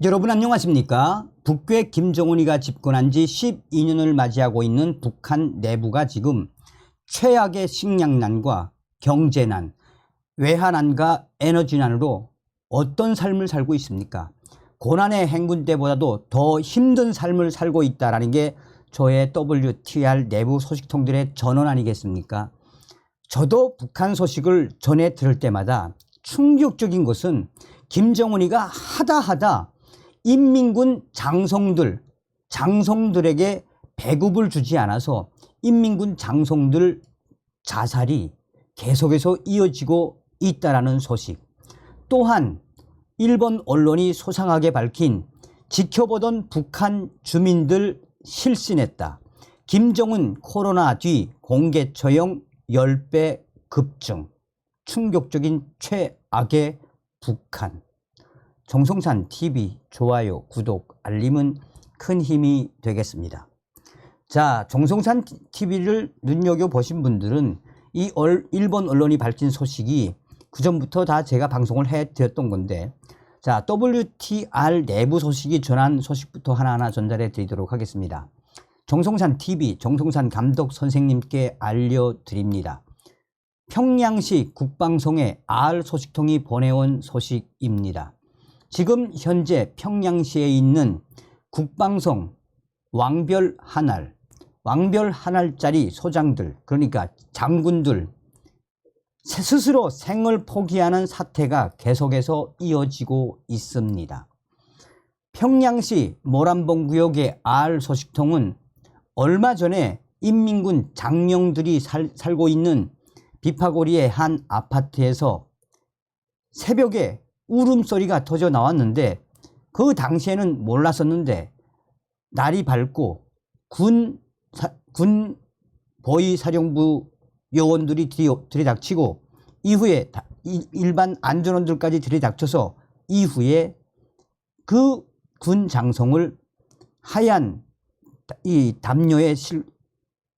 여러분 안녕하십니까? 북괴 김정은이가 집권한 지 12년을 맞이하고 있는 북한 내부가 지금 최악의 식량난과 경제난, 외환난과 에너지난으로 어떤 삶을 살고 있습니까? 고난의 행군 때보다도 더 힘든 삶을 살고 있다는 게 저의 WTR 내부 소식통들의 전언 아니겠습니까? 저도 북한 소식을 전해 들을 때마다 충격적인 것은 김정은이가 하다 인민군 장성들에게 배급을 주지 않아서 인민군 장성들 자살이 계속해서 이어지고 있다라는 소식. 또한 일본 언론이 소상하게 밝힌 지켜보던 북한 주민들 실신했다. 김정은 코로나 뒤 공개 처형 10배 급증. 충격적인 최악의 북한. 정성산 TV 좋아요, 구독, 알림은 큰 힘이 되겠습니다. 자, 정성산 TV를 눈여겨보신 분들은 이 일본 언론이 밝힌 소식이 그전부터 다 제가 방송을 해드렸던 건데, 자, WTR 내부 소식이 전한 소식부터 하나하나 전달해 드리도록 하겠습니다. 정성산 TV, 정성산 감독 선생님께 알려드립니다. 평양시 국방성의 R 소식통이 보내온 소식입니다. 지금 현재 평양시에 있는 국방성 왕별 한알짜리 소장들, 그러니까 장군들 스스로 생을 포기하는 사태가 계속해서 이어지고 있습니다. 평양시 모란봉 구역의 R 소식통은 얼마 전에 인민군 장령들이 살고 있는 비파고리의 한 아파트에서 새벽에 울음소리가 터져 나왔는데, 그 당시에는 몰랐었는데 날이 밝고 군 보위사령부 요원들이 들이닥치고 이후에 일반 안전원들까지 들이닥쳐서 이후에 그 군 장성을 하얀 이 담요에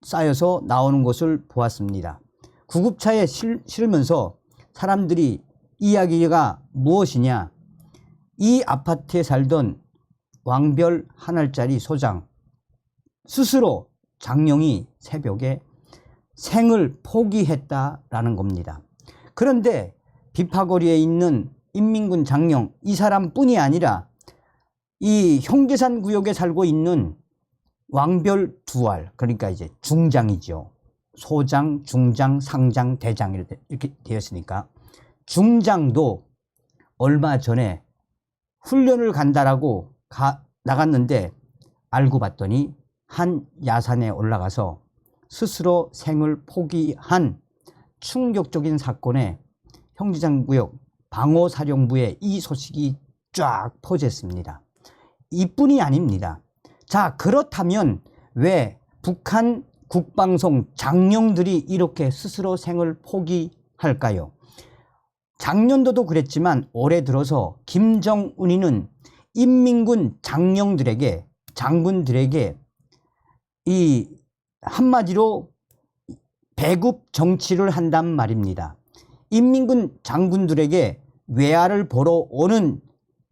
쌓여서 나오는 것을 보았습니다. 구급차에 실으면서 사람들이 이야기가 무엇이냐, 이 아파트에 살던 왕별 한알짜리 소장 스스로 장령이 새벽에 생을 포기했다라는 겁니다. 그런데 비파거리에 있는 인민군 장령 이 사람뿐이 아니라 이 형제산 구역에 살고 있는 왕별 두알, 그러니까 이제 중장이죠. 소장, 중장, 상장, 대장 이렇게 되었으니까 중장도 얼마 전에 훈련을 간다라고 나갔는데 알고 봤더니 한 야산에 올라가서 스스로 생을 포기한 충격적인 사건에 형제장구역 방호사령부에 이 소식이 쫙 퍼졌습니다. 이뿐이 아닙니다. 자, 그렇다면 왜 북한 국방성 장령들이 이렇게 스스로 생을 포기할까요? 작년도도 그랬지만 올해 들어서 김정은이는 인민군 장군들에게 이 한마디로 배급 정치를 한단 말입니다. 인민군 장군들에게 외아를 보러 오는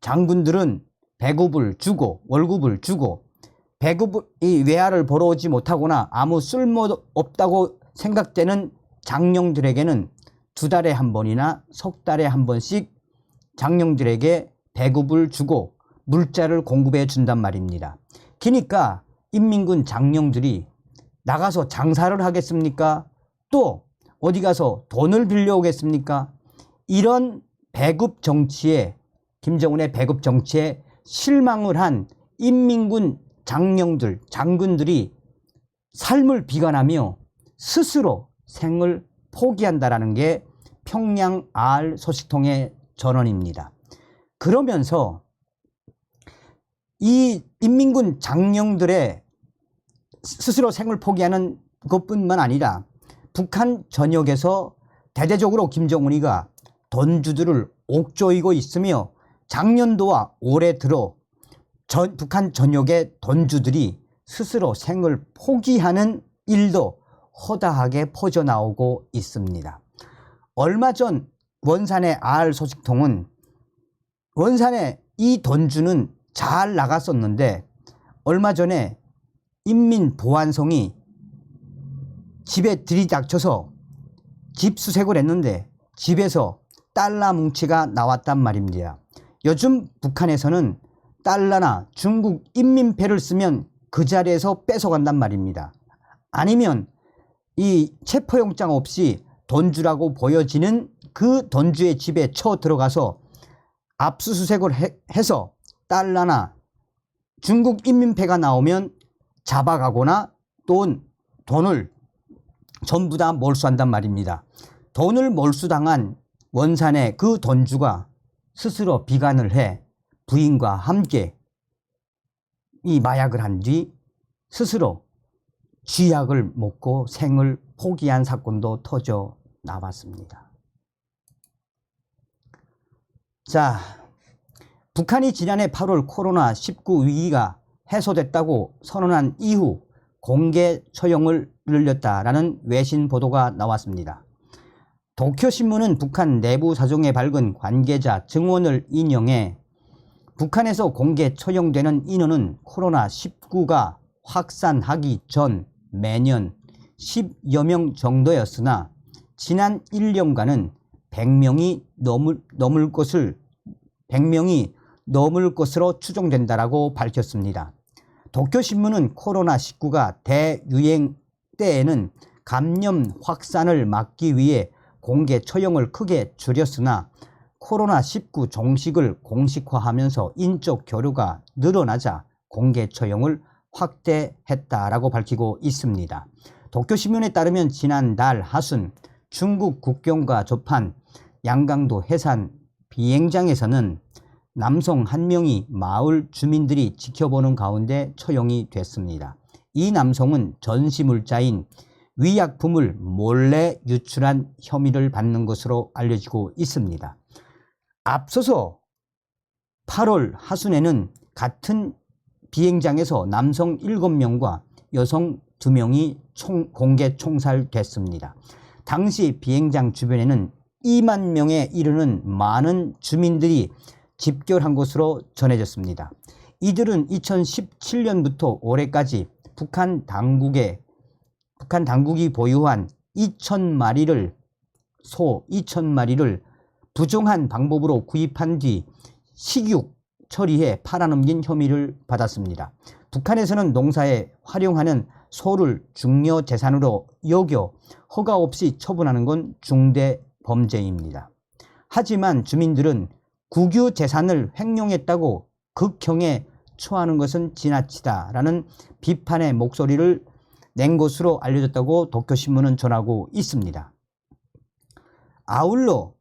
장군들은 배급을 주고 월급을 주고, 이 외아를 보러 오지 못하거나 아무 쓸모없다고 생각되는 장령들에게는 2달에 한 번이나 석 달에 한 번씩 장령들에게 배급을 주고 물자를 공급해 준단 말입니다. 그러니까 인민군 장령들이 나가서 장사를 하겠습니까? 또 어디 가서 돈을 빌려오겠습니까? 이런 배급 정치에, 김정은의 배급 정치에 실망을 한 인민군 장군들이 삶을 비관하며 스스로 생을 포기한다라는 게 평양 R 소식통의 전언입니다. 그러면서 이 인민군 장령들의 스스로 생을 포기하는 것뿐만 아니라 북한 전역에서 대대적으로 김정은이가 돈주들을 옥조이고 있으며 작년도와 올해 들어 북한 전역의 돈주들이 스스로 생을 포기하는 일도 허다하게 퍼져나오고 있습니다. 얼마 전 원산의 R 소식통은 원산의 이 돈주는 잘 나갔었는데 얼마 전에 인민보안성이 집에 들이닥쳐서 집 수색을 했는데 집에서 달러 뭉치가 나왔단 말입니다. 요즘 북한에서는 달러나 중국 인민폐를 쓰면 그 자리에서 뺏어간단 말입니다. 아니면 이 체포영장 없이 돈주라고 보여지는 그 돈주의 집에 쳐 들어가서 압수수색을 해서 달러나 중국 인민폐가 나오면 잡아가거나 돈을 전부 다 몰수한단 말입니다. 돈을 몰수당한 원산의 그 돈주가 스스로 비관을 해 부인과 함께 이 마약을 한 뒤 스스로 쥐약을 먹고 생을 포기한 사건도 터져 나왔습니다. 자, 북한이 지난해 8월 코로나19 위기가 해소됐다고 선언한 이후 공개 처형을 늘렸다라는 외신 보도가 나왔습니다. 도쿄신문은 북한 내부 사정에 밝은 관계자 증언을 인용해 북한에서 공개 처형되는 인원은 코로나19가 확산하기 전 매년 10여 명 정도였으나 지난 1년간은 100명이 넘을 것으로 추정된다라고 밝혔습니다. 도쿄신문은 코로나19가 대유행 때에는 감염 확산을 막기 위해 공개 처형을 크게 줄였으나 코로나19 종식을 공식화하면서 인적 교류가 늘어나자 공개 처형을 확대했다라고 밝히고 있습니다. 도쿄신문에 따르면 지난달 하순 중국 국경과 접한 양강도 해상 비행장에서는 남성 한 명이 마을 주민들이 지켜보는 가운데 처형이 됐습니다. 이 남성은 전시물자인 위약품을 몰래 유출한 혐의를 받는 것으로 알려지고 있습니다. 앞서서 8월 하순에는 같은 비행장에서 남성 7명과 여성 2명이 공개 총살됐습니다. 당시 비행장 주변에는 2만 명에 이르는 많은 주민들이 집결한 것으로 전해졌습니다. 이들은 2017년부터 올해까지 북한 당국이 보유한 2,000마리를 부정한 방법으로 구입한 뒤 식육 처리해 팔아넘긴 혐의를 받았습니다. 북한에서는 농사에 활용하는 소를 중요재산으로 여겨 허가 없이 처분하는 건 중대 범죄입니다. 하지만 주민들은 국유재산을 횡령했다고 극형에 처하는 것은 지나치다라는 비판의 목소리를 낸 것으로 알려졌다고 도쿄신문은 전하고 있습니다. 아울러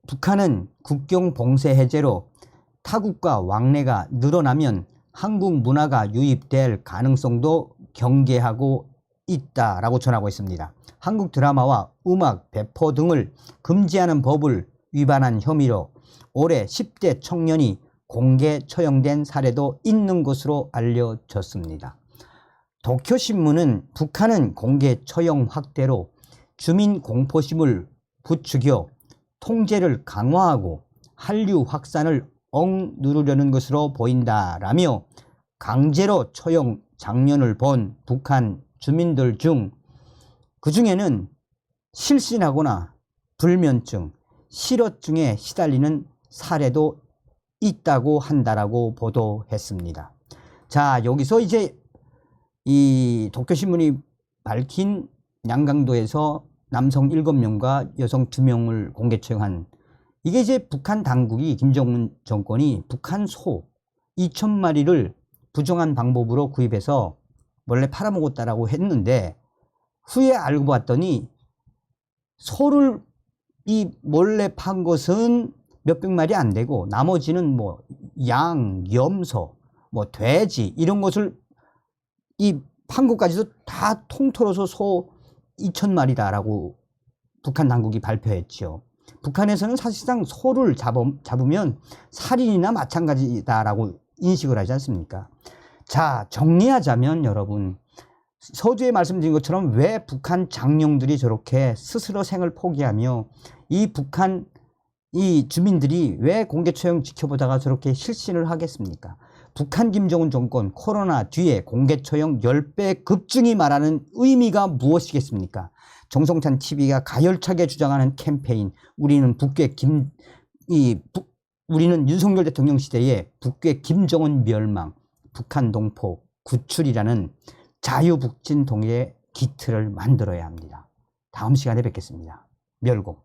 북한은 국경 봉쇄 해제로 타국과 왕래가 늘어나면 한국 문화가 유입될 가능성도 경계하고 있다라고 전하고 있습니다. 한국 드라마와 음악, 배포 등을 금지하는 법을 위반한 혐의로 올해 10대 청년이 공개 처형된 사례도 있는 것으로 알려졌습니다. 도쿄신문은 북한은 공개 처형 확대로 주민 공포심을 부추겨 통제를 강화하고 한류 확산을 억누르려는 것으로 보인다라며 강제로 처형 장면을 본 북한 주민들 중 그중에는 실신하거나 불면증, 실어증에 시달리는 사례도 있다고 한다라고 보도했습니다. 자, 여기서 이제 이 도쿄신문이 밝힌 양강도에서 남성 7명과 여성 2명을 공개 처형한 이게 이제 북한 당국이 김정은 정권이 북한 소 2,000마리를 부정한 방법으로 구입해서 원래 팔아먹었다라고 했는데 후에 알고 봤더니 소를 이 몰래 판 것은 몇백 마리 안 되고 나머지는 뭐 양, 염소, 뭐 돼지 이런 것을 이 판 것까지도 다 통틀어서 소 2,000마리다라고 북한 당국이 발표했죠. 북한에서는 사실상 소를 잡으면 살인이나 마찬가지다라고 인식을 하지 않습니까? 자, 정리하자면 여러분, 서두에 말씀드린 것처럼 왜 북한 장령들이 저렇게 스스로 생을 포기하며 이 북한 이 주민들이 왜 공개 처형 지켜보다가 저렇게 실신을 하겠습니까? 북한 김정은 정권 코로나 뒤에 공개 처형 10배 급증이 말하는 의미가 무엇이겠습니까? 정성찬 TV가 가열차게 주장하는 캠페인 우리는 우리는 윤석열 대통령 시대에 북괴 김정은 멸망, 북한 동포 구출이라는 자유북진 동의 기틀을 만들어야 합니다. 다음 시간에 뵙겠습니다. 멸공.